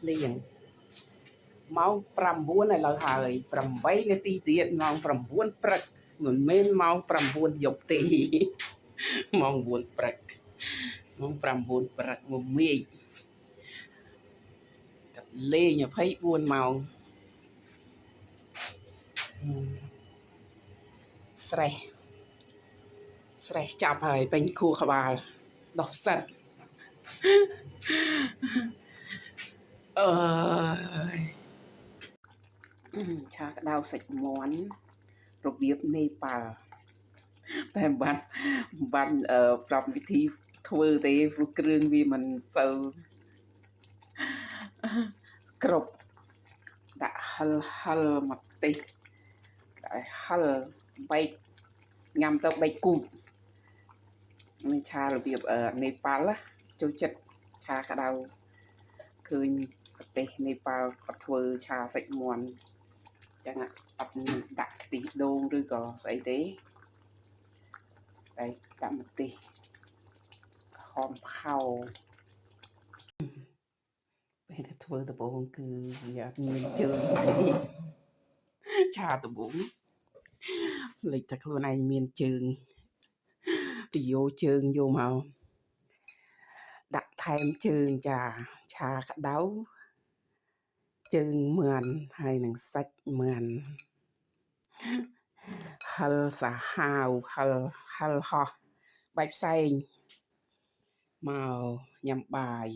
liền máu pram buôn này là hơi pram bay này tí tiết máu pram buôn prek mình men máu pram buôn dọc tì máu buôn prek máu pram buôn prek một miệng lê nhập thấy buôn màu sre sre chập hơi bên khu khả bà đọc sạch cha cái đau sạch món rồi biết nê bàแต่បានប្រាប់វិធីធ្វើទេព្រោះគ្រឿងវាមិនសូវគ្រប់ដាក់ហិលមកទេសដាក់ហិលបែកញ៉ាំទៅបែកគូចនេះឆារបៀបនេប៉ាល់ចូលចិត្តឆាក្តៅឃើញប្រទេសនេប៉ាល់គាត់ធ្វើឆាសាច់មាន់ចឹងអត់ដាក់ខ្ទិះដូងឬក៏ស្អីទេតែដាក់ម្ទេសហមផៅពេលដែលធ្វើដំបូងគឺវាអត់មានជើងទេឆាដំបូងលេចតែខ្លួនឯងមានជើងទៅយកជើងយកមកដាក់ថែមជើងចាឆាក្តៅជើងមឿនហើយនឹងសាច់មឿនហិលសាហាវហិលហោះបាច់ផ្សែងមកញ៉ាំបាយ